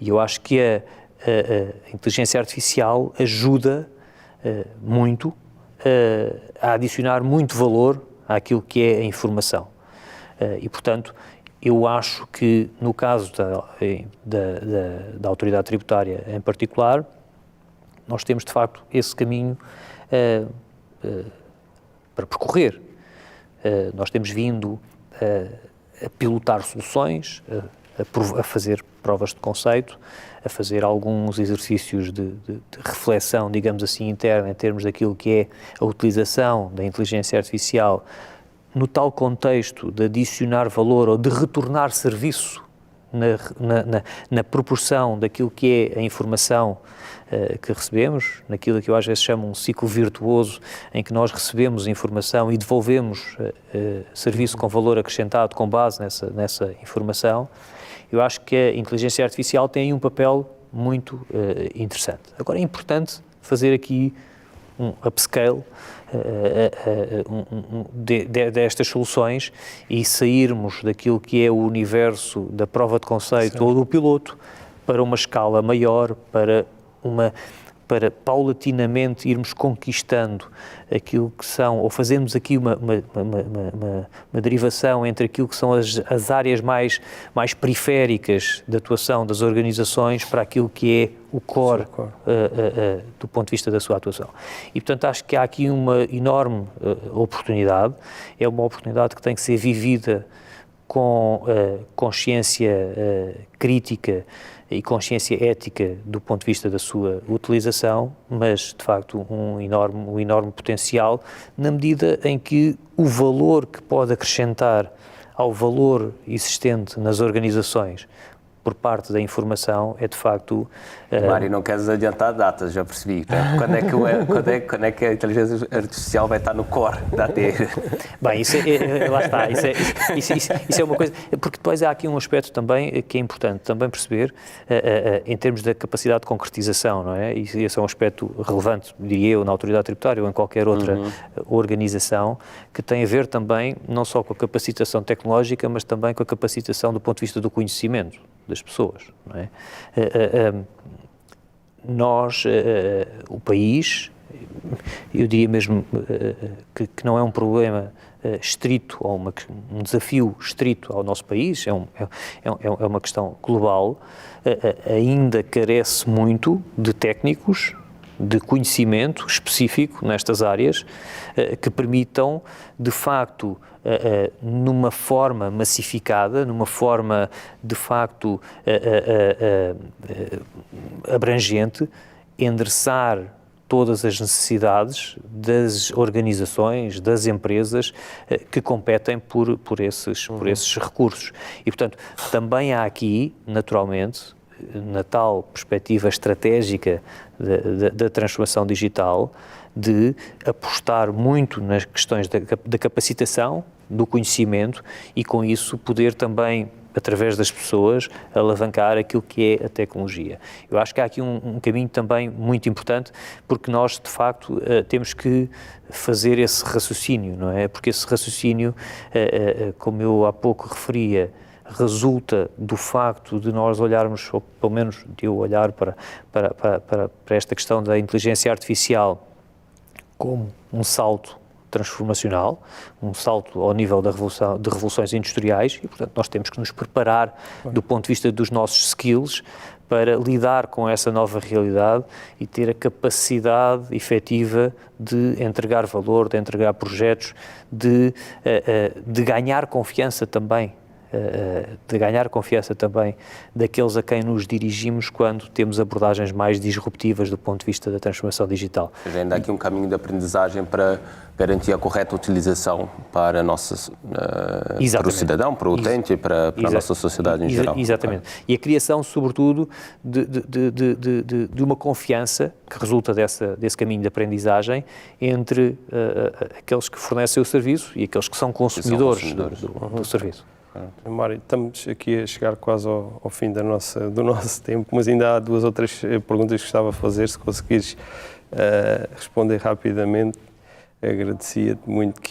E eu acho que a inteligência artificial ajuda muito a adicionar muito valor àquilo que é a informação. E, portanto, eu acho que, no caso da autoridade tributária em particular, nós temos, de facto, esse caminho para percorrer. Nós temos vindo a pilotar soluções, a fazer provas de conceito, a fazer alguns exercícios de reflexão, digamos assim, interna, em termos daquilo que é a utilização da inteligência artificial no tal contexto de adicionar valor ou de retornar serviço na proporção daquilo que é a informação que recebemos, naquilo que eu às vezes chamo um ciclo virtuoso, em que nós recebemos informação e devolvemos serviço com valor acrescentado com base nessa informação. Eu acho que a inteligência artificial tem aí um papel muito interessante. Agora, é importante fazer aqui um upscale destas soluções e sairmos daquilo que é o universo da prova de conceito ou do piloto para uma escala maior, para para paulatinamente irmos conquistando aquilo que são, ou fazermos aqui uma derivação entre aquilo que são as áreas mais periféricas de atuação das organizações para aquilo que é o core do ponto de vista da sua atuação. E, portanto, acho que há aqui uma enorme oportunidade, é uma oportunidade que tem que ser vivida com consciência crítica e consciência ética do ponto de vista da sua utilização, mas, de facto, um enorme potencial na medida em que o valor que pode acrescentar ao valor existente nas organizações por parte da informação é, de facto... Mário, não queres adiantar datas, já percebi. Né? Quando é que a inteligência artificial vai estar no core da AT? Bem, lá está, isso é uma coisa... Porque depois há aqui um aspecto também que é importante também perceber em termos da capacidade de concretização, não é? E esse é um aspecto relevante, diria eu, na autoridade tributária ou em qualquer outra organização, que tem a ver também não só com a capacitação tecnológica, mas também com a capacitação do ponto de vista do conhecimento das pessoas, não é? Nós, o país, eu diria mesmo que não é um problema estrito, ou um desafio estrito ao nosso país, é uma questão global, ainda carece muito de técnicos, de conhecimento específico nestas áreas que permitam, de facto, numa forma massificada, numa forma, de facto, abrangente, endereçar todas as necessidades das organizações, das empresas que competem por esses recursos. E, portanto, também há aqui, naturalmente, na tal perspectiva estratégica da transformação digital, de apostar muito nas questões da capacitação, do conhecimento e, com isso, poder também, através das pessoas, alavancar aquilo que é a tecnologia. Eu acho que há aqui um caminho também muito importante, porque nós, de facto, temos que fazer esse raciocínio, não é? Porque esse raciocínio, como eu há pouco referia, resulta do facto de nós olharmos, ou pelo menos de eu olhar para esta questão da inteligência artificial como um salto transformacional, um salto ao nível de revoluções industriais e, portanto, nós temos que nos preparar do ponto de vista dos nossos skills para lidar com essa nova realidade e ter a capacidade efetiva de entregar valor, de entregar projetos, de ganhar confiança também, daqueles a quem nos dirigimos quando temos abordagens mais disruptivas do ponto de vista da transformação digital. Ainda há aqui um caminho de aprendizagem para garantir a correta utilização para para o cidadão, para o utente, para a nossa sociedade em geral. Exatamente. E a criação, sobretudo, de uma confiança que resulta desse caminho de aprendizagem entre aqueles que fornecem o serviço e aqueles que são consumidores do serviço. Mário, estamos aqui a chegar quase ao fim do nosso tempo, mas ainda há 2 ou 3 perguntas que gostava de fazer, se conseguires responder rapidamente, agradecia-te muito,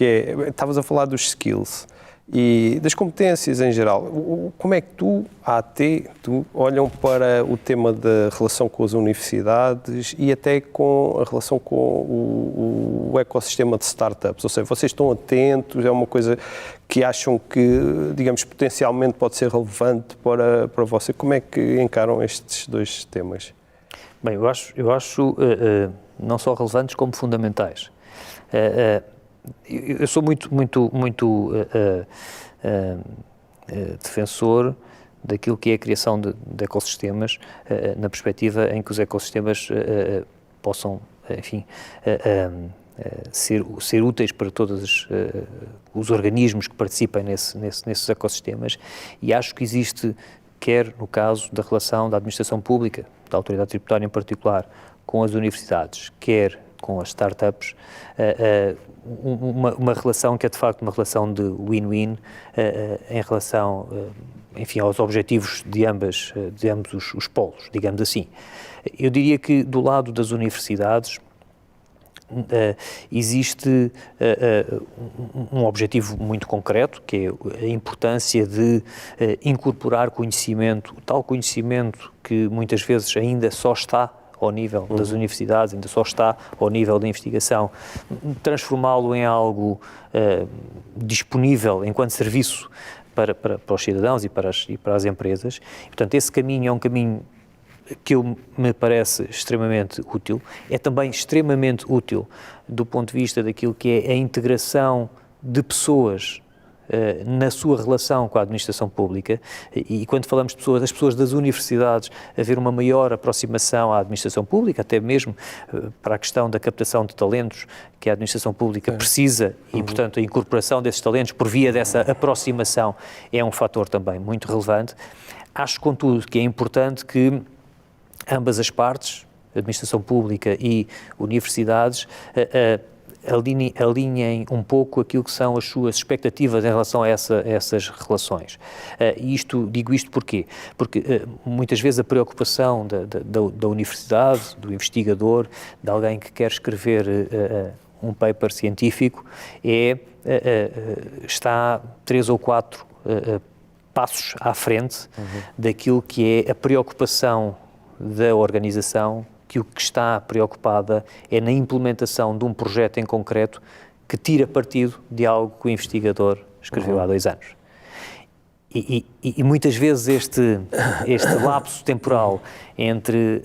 estavas a falar dos skills e das competências em geral. Como é que a AT, olham para o tema da relação com as universidades e até com a relação com o ecossistema de startups? Ou seja, vocês estão atentos, é uma coisa que acham que, digamos, potencialmente pode ser relevante para você? Como é que encaram estes 2 temas? Bem, eu acho não só relevantes como fundamentais. Eu sou muito defensor daquilo que é a criação de ecossistemas, na perspectiva em que os ecossistemas possam, enfim, ser úteis para todos os organismos que participem nesses ecossistemas, e acho que existe, quer no caso da relação da administração pública, da autoridade tributária em particular, com as universidades, quer com as startups, uma relação que é de facto uma relação de win-win em relação, enfim, aos objetivos de ambos os polos, digamos assim. Eu diria que do lado das universidades existe um objetivo muito concreto, que é a importância de incorporar conhecimento, tal conhecimento que muitas vezes ainda só está ao nível das universidades, ainda só está ao nível da investigação, transformá-lo em algo disponível enquanto serviço para os cidadãos e para as empresas. E, portanto, esse caminho é um caminho que me parece extremamente útil. É também extremamente útil do ponto de vista daquilo que é a integração de pessoas na sua relação com a administração pública, e quando falamos de pessoas, as pessoas das universidades, haver uma maior aproximação à administração pública, até mesmo para a questão da captação de talentos que a administração pública precisa, e portanto a incorporação desses talentos por via dessa aproximação é um fator também muito relevante. Acho, contudo, que é importante que ambas as partes, administração pública e universidades, alinhem um pouco aquilo que são as suas expectativas em relação a essas relações. Digo isto porquê? Porque muitas vezes a preocupação da universidade, do investigador, de alguém que quer escrever um paper científico, está 3 ou 4 passos à frente daquilo que é a preocupação da organização, que o que está preocupada é na implementação de um projeto em concreto que tira partido de algo que o investigador escreveu há 2 anos. E muitas vezes este lapso temporal entre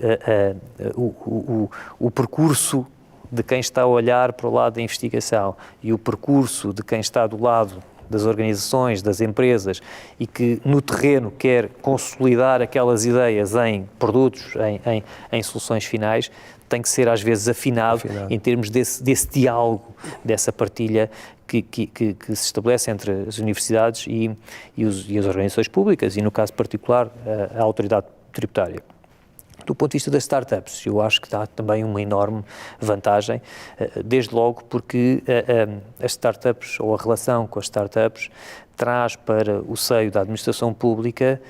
o percurso de quem está a olhar para o lado da investigação e o percurso de quem está do lado das organizações, das empresas, e que no terreno quer consolidar aquelas ideias em produtos, em soluções finais, tem que ser às vezes afinado. Em termos desse diálogo, dessa partilha que se estabelece entre as universidades e as organizações públicas, e no caso particular a autoridade tributária. Do ponto de vista das startups, eu acho que dá também uma enorme vantagem, desde logo porque as startups, ou a relação com as startups, traz para o seio da administração pública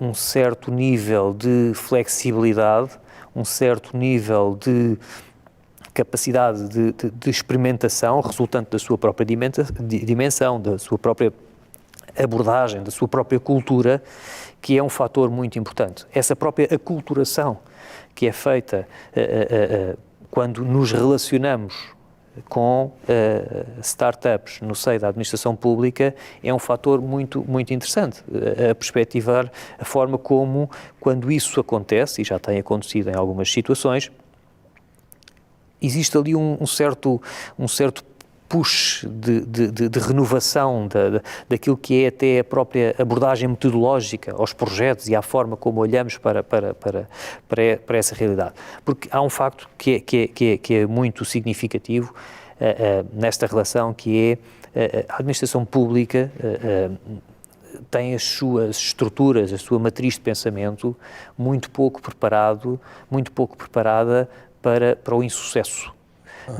um certo nível de flexibilidade, um certo nível de capacidade de experimentação, resultante da sua própria dimensão, da sua própria abordagem, da sua própria cultura, que é um fator muito importante. Essa própria aculturação que é feita quando nos relacionamos com startups no seio da administração pública é um fator muito, muito interessante, a perspectivar a forma como, quando isso acontece, e já tem acontecido em algumas situações, existe ali um certo push de renovação daquilo que é até a própria abordagem metodológica aos projetos e à forma como olhamos para essa realidade. Porque há um facto que é muito significativo nesta relação, que é a administração pública tem as suas estruturas, a sua matriz de pensamento muito pouco preparada para o insucesso.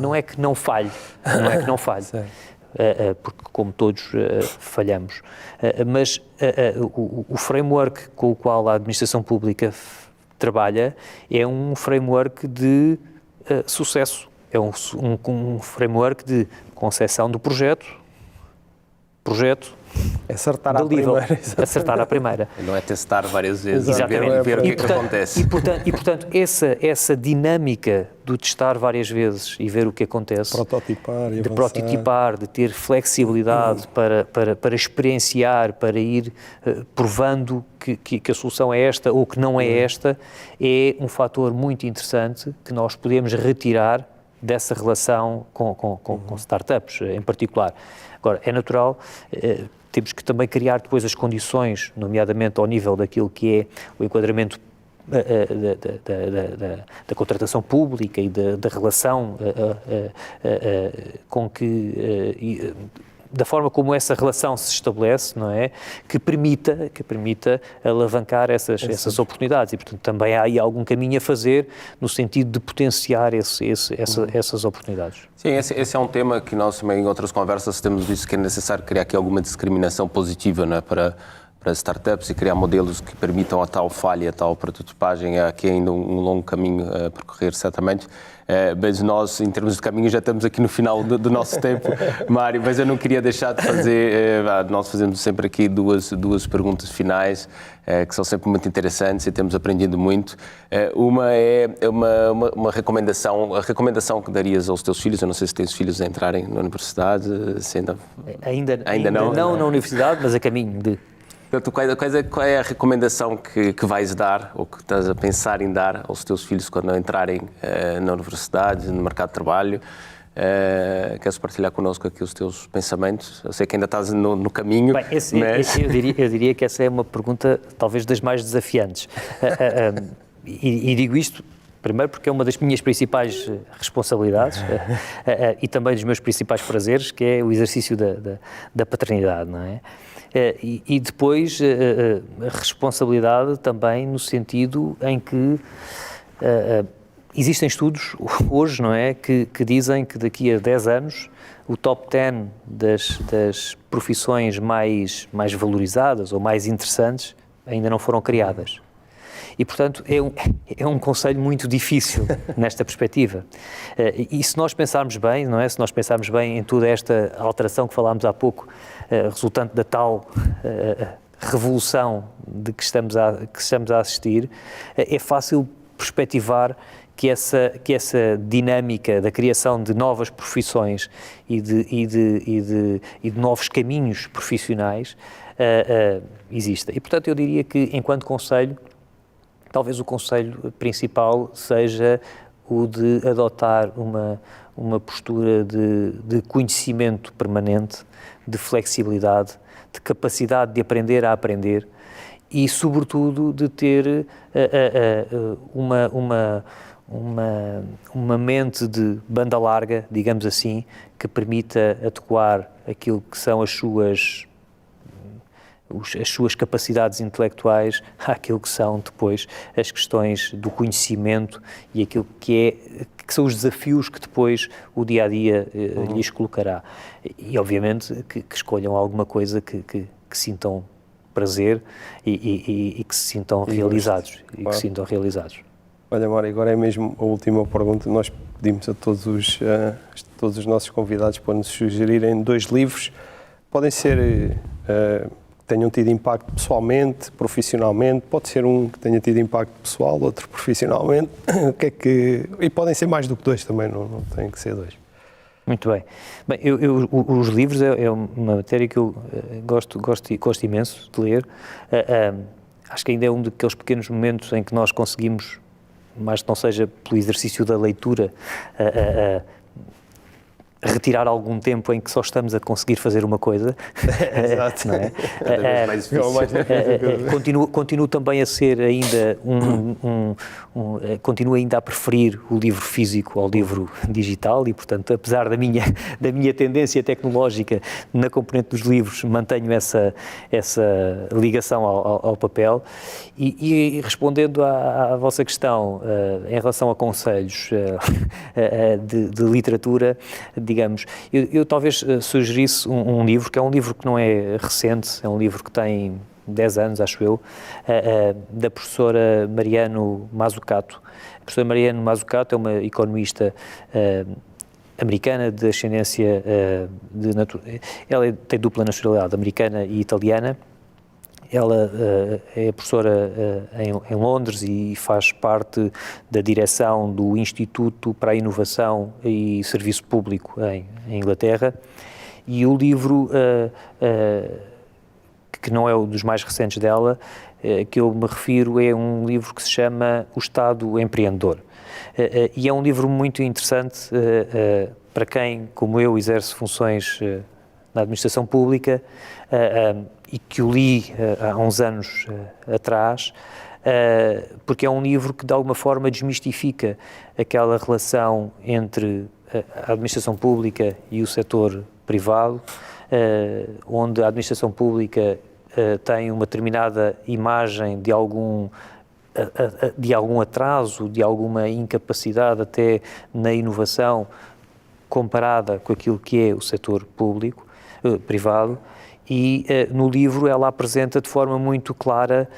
Não é que não falhe, porque como todos falhamos, mas o framework com o qual a administração pública trabalha é um framework de sucesso, é um framework de concepção do projeto, acertar à primeira. Não é testar várias vezes e ver o que acontece. E portanto essa dinâmica do testar várias vezes e ver o que acontece, prototipar, de ter flexibilidade para experienciar, para ir provando que a solução é esta ou que não é esta, é um fator muito interessante que nós podemos retirar dessa relação com startups em particular. Agora, é natural, temos que também criar depois as condições, nomeadamente ao nível daquilo que é o enquadramento da contratação pública e da relação com que... da forma como essa relação se estabelece, não é? Que permita alavancar essas oportunidades, e portanto também há aí algum caminho a fazer no sentido de potenciar essas oportunidades. Sim, esse é um tema que nós também em outras conversas temos visto que é necessário criar aqui alguma discriminação positiva, não é? Para para startups e criar modelos que permitam a tal falha, a tal prototipagem. Há aqui ainda um longo caminho a percorrer, certamente. Mas nós, em termos de caminho, já estamos aqui no final do nosso tempo, Mário, mas eu não queria deixar de fazer, nós fazemos sempre aqui duas perguntas finais, que são sempre muito interessantes e temos aprendido muito. Uma é uma recomendação, a recomendação que darias aos teus filhos, eu não sei se tens filhos a entrarem na universidade, se ainda não. Não na universidade, mas a caminho de... Portanto, qual é a recomendação que vais dar ou que estás a pensar em dar aos teus filhos quando entrarem na universidade, no mercado de trabalho? Queres partilhar connosco aqui os teus pensamentos? Eu sei que ainda estás no caminho. Bem, mas... eu diria que essa é uma pergunta talvez das mais desafiantes. E digo isto primeiro porque é uma das minhas principais responsabilidades e também dos meus principais prazeres, que é o exercício da paternidade, não é? E depois a responsabilidade também no sentido em que existem estudos hoje, não é, que dizem que daqui a 10 anos o top 10 das profissões mais valorizadas ou mais interessantes ainda não foram criadas. E, portanto, é um conselho muito difícil nesta perspectiva. E se nós pensarmos bem, não é? Se nós pensarmos bem em toda esta alteração que falámos há pouco, resultante da tal revolução de que estamos a assistir, é fácil perspectivar que essa dinâmica da criação de novas profissões e de novos caminhos profissionais exista. E, portanto, eu diria que, enquanto conselho, talvez o conselho principal seja o de adotar uma postura de conhecimento permanente, de flexibilidade, de capacidade de aprender a aprender e, sobretudo, de ter uma mente de banda larga, digamos assim, que permita adequar aquilo que são as suas capacidades intelectuais àquilo que são depois as questões do conhecimento e aquilo que são os desafios que depois o dia-a-dia lhes colocará. E obviamente que escolham alguma coisa que sintam prazer e que se sintam realizados. Que se sintam realizados. Olha, Mário, agora é mesmo a última pergunta. Nós pedimos a todos os nossos convidados para nos sugerirem 2 livros. Podem ser... tenham tido impacto pessoalmente, profissionalmente, pode ser um que tenha tido impacto pessoal, outro profissionalmente, e podem ser mais do que 2 também, não tem que ser 2. Muito bem. Bem, os livros é uma matéria que eu gosto imenso de ler. Acho que ainda é um daqueles pequenos momentos em que nós conseguimos, mais que não seja pelo exercício da leitura, retirar algum tempo em que só estamos a conseguir fazer uma coisa. Exato. Não é? Continuo também a ser ainda continuo ainda a preferir o livro físico ao livro digital e, portanto, apesar da minha tendência tecnológica na componente dos livros, mantenho essa ligação ao papel e respondendo à vossa questão em relação a conselhos de literatura, digamos, eu talvez sugerisse um livro, que é um livro que não é recente, é um livro que tem 10 anos, acho eu, da professora Mariano Mazzucato. A professora Mariano Mazzucato é uma economista americana de ascendência, ela tem dupla nacionalidade, americana e italiana. Ela é professora em Londres e faz parte da direção do Instituto para a Inovação e Serviço Público em Inglaterra. E o livro, que não é um dos mais recentes dela, que eu me refiro, é um livro que se chama O Estado Empreendedor. E é um livro muito interessante para quem, como eu, exerce funções na administração pública, e que o li há uns anos atrás, porque é um livro que de alguma forma desmistifica aquela relação entre a administração pública e o setor privado, onde a administração pública tem uma determinada imagem de algum atraso, de alguma incapacidade até na inovação comparada com aquilo que é o setor público, privado, E no livro ela apresenta de forma muito clara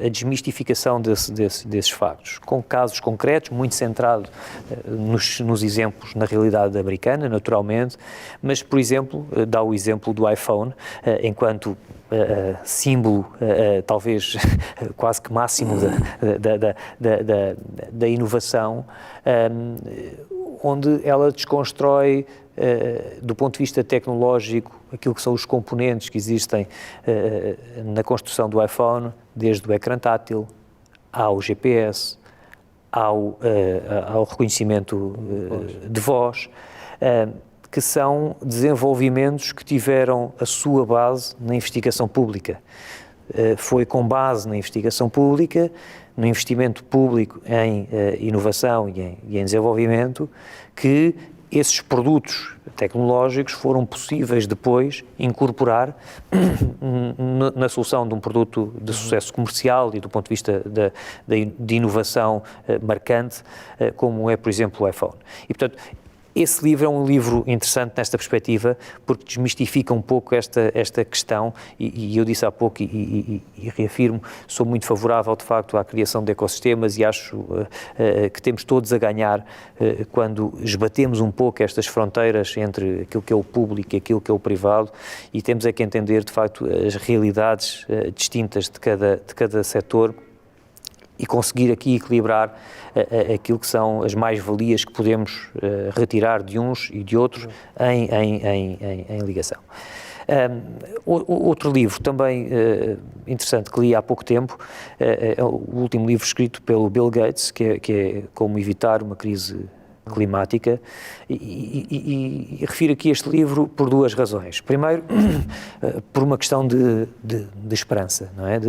a desmistificação desses factos, com casos concretos, muito centrado nos exemplos na realidade americana, naturalmente, mas, por exemplo, dá o exemplo do iPhone, enquanto símbolo, talvez quase que máximo da inovação, onde ela desconstrói, do ponto de vista tecnológico, aquilo que são os componentes que existem na construção do iPhone, desde o ecrã tátil, ao GPS, ao reconhecimento de voz, que são desenvolvimentos que tiveram a sua base na investigação pública. Foi com base na investigação pública, no investimento público em inovação e em desenvolvimento, que esses produtos tecnológicos foram possíveis depois incorporar na solução de um produto de sucesso comercial e do ponto de vista de inovação marcante, como é, por exemplo, o iPhone. E, portanto, esse livro é um livro interessante nesta perspectiva, porque desmistifica um pouco esta questão, e eu disse há pouco e reafirmo, sou muito favorável de facto à criação de ecossistemas e acho que temos todos a ganhar quando esbatemos um pouco estas fronteiras entre aquilo que é o público e aquilo que é o privado, e temos é que entender de facto as realidades distintas de cada setor e conseguir aqui equilibrar aquilo que são as mais-valias que podemos retirar de uns e de outros em ligação. Outro livro também interessante que li há pouco tempo é o último livro escrito pelo Bill Gates, que é Como Evitar uma Crise Climática, e refiro aqui este livro por duas razões. Primeiro, por uma questão de esperança, não é?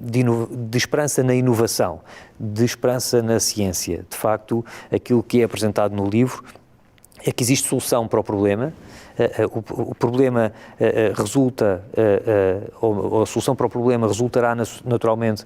De esperança na inovação, de esperança na ciência. De facto, aquilo que é apresentado no livro é que existe solução para o problema. O problema resulta, ou a solução para o problema resultará naturalmente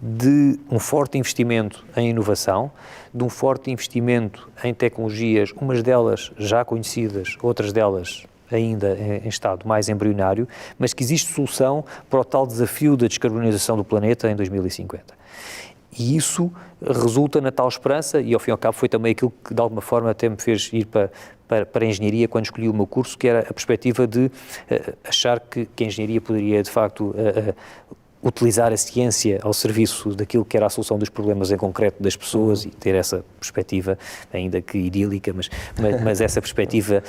de um forte investimento em inovação, de um forte investimento em tecnologias, umas delas já conhecidas, outras delas ainda em estado mais embrionário, mas que existe solução para o tal desafio da descarbonização do planeta em 2050. E isso resulta na tal esperança, e ao fim e ao cabo foi também aquilo que de alguma forma até me fez ir para a engenharia quando escolhi o meu curso, que era a perspectiva de achar que a engenharia poderia de facto utilizar a ciência ao serviço daquilo que era a solução dos problemas em concreto das pessoas e ter essa perspectiva, ainda que idílica, mas essa perspectiva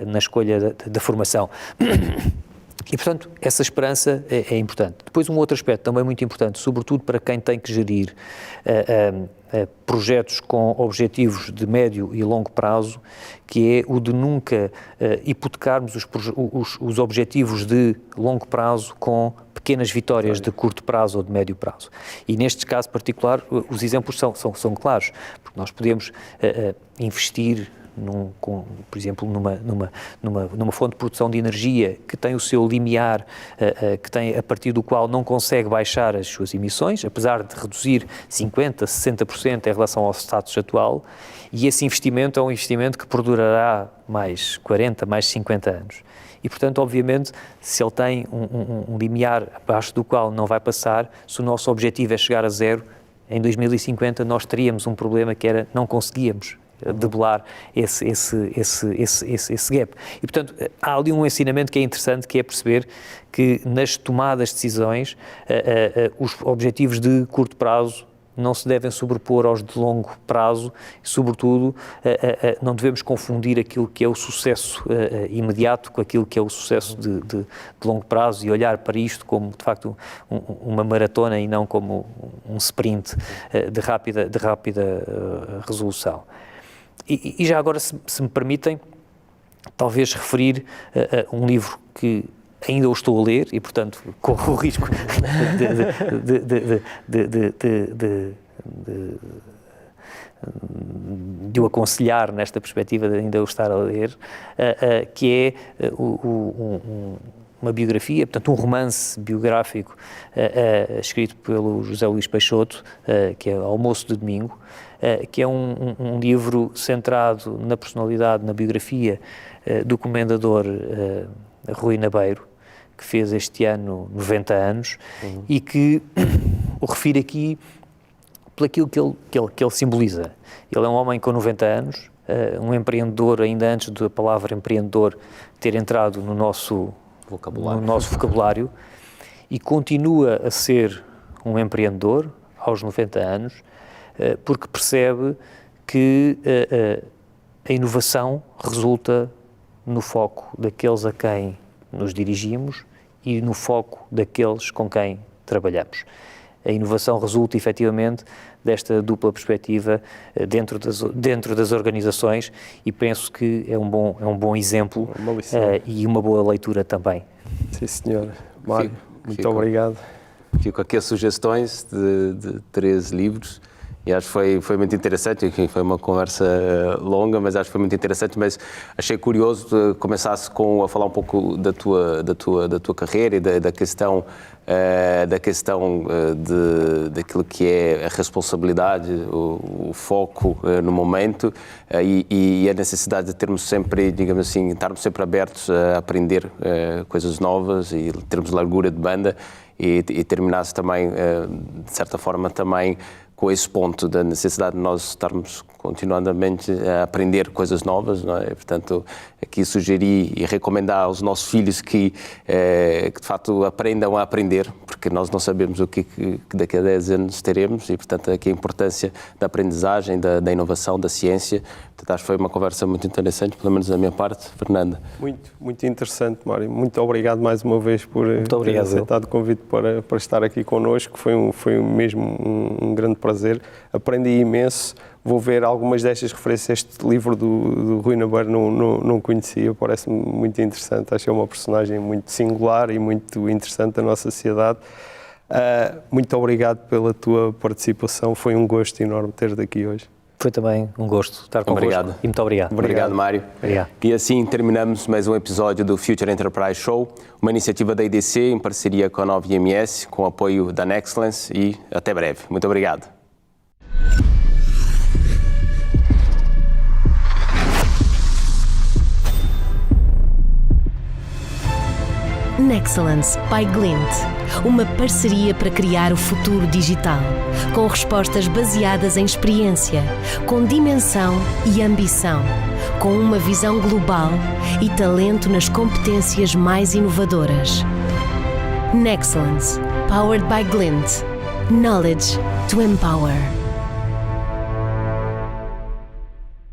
na escolha da formação. E, portanto, essa esperança é importante. Depois, um outro aspecto também muito importante, sobretudo para quem tem que gerir projetos com objetivos de médio e longo prazo, que é o de nunca hipotecarmos os objetivos de longo prazo com pequenas vitórias de curto prazo ou de médio prazo. E neste caso particular, os exemplos são claros, porque nós podemos investir por exemplo, numa fonte de produção de energia que tem o seu limiar, a partir do qual não consegue baixar as suas emissões, apesar de reduzir 50%, 60% em relação ao status atual, e esse investimento é um investimento que perdurará mais 40, mais 50 anos. E, portanto, obviamente, se ele tem um limiar abaixo do qual não vai passar, se o nosso objetivo é chegar a zero, em 2050 nós teríamos um problema que era não conseguíamos debelar esse gap. E, portanto, há ali um ensinamento que é interessante, que é perceber que nas tomadas de decisões os objetivos de curto prazo não se devem sobrepor aos de longo prazo e, sobretudo, não devemos confundir aquilo que é o sucesso imediato com aquilo que é o sucesso de longo prazo e olhar para isto como, de facto, uma maratona e não como um sprint de rápida resolução. E já agora, se me permitem, talvez referir um livro que ainda o estou a ler e, portanto, corro o risco de o aconselhar nesta perspectiva de ainda o estar a ler, que é uma biografia, portanto um romance biográfico escrito pelo José Luís Peixoto, que é Almoço de Domingo, que é um livro centrado na personalidade, na biografia do comendador Rui Nabeiro, que fez este ano 90 anos, e que o refiro aqui por aquilo que ele simboliza. Ele é um homem com 90 anos, um empreendedor, ainda antes da palavra empreendedor ter entrado no nosso vocabulário, e continua a ser um empreendedor aos 90 anos, porque percebe que a inovação resulta no foco daqueles a quem nos dirigimos e no foco daqueles com quem trabalhamos. A inovação resulta, efetivamente, desta dupla perspectiva dentro das organizações, e penso que é um bom exemplo e uma boa leitura também. Sim, senhor. Mário, muito obrigado. Fico aqui as sugestões de 3 livros. E acho que foi muito interessante, foi uma conversa longa, mas acho que foi muito interessante, mas achei curioso que começasse a falar um pouco da tua carreira e da questão daquilo que é a responsabilidade, o foco no momento, e a necessidade de termos sempre, digamos assim, estarmos sempre abertos a aprender coisas novas e termos largura de banda, e terminasse também, de certa forma, também com esse ponto da necessidade de nós estarmos continuamente a aprender coisas novas, não é? Portanto, aqui sugerir e recomendar aos nossos filhos que de facto aprendam a aprender, porque nós não sabemos o que daqui a 10 anos teremos, e portanto aqui a importância da aprendizagem, da inovação, da ciência. Portanto, acho que foi uma conversa muito interessante, pelo menos da minha parte. Fernanda. Muito interessante, Mário. Muito obrigado mais uma vez por ter aceitado o convite para estar aqui connosco. Foi mesmo um grande prazer. Aprendi imenso. Vou ver algumas destas referências. Este livro do Rui Nabeiro não conhecia, parece-me muito interessante. Acho que é uma personagem muito singular e muito interessante da nossa sociedade. Muito obrigado pela tua participação. Foi um gosto enorme ter-te aqui hoje. Foi também um gosto estar convosco. Obrigado. E muito obrigado. Obrigado, Mário. Obrigado. E assim terminamos mais um episódio do Future Enterprise Show, uma iniciativa da IDC em parceria com a 9IMS, com o apoio da Nexcellence, e até breve. Muito obrigado. Nexcellence by Glint, uma parceria para criar o futuro digital, com respostas baseadas em experiência, com dimensão e ambição, com uma visão global e talento nas competências mais inovadoras. Nexcellence, powered by Glint. Knowledge to empower.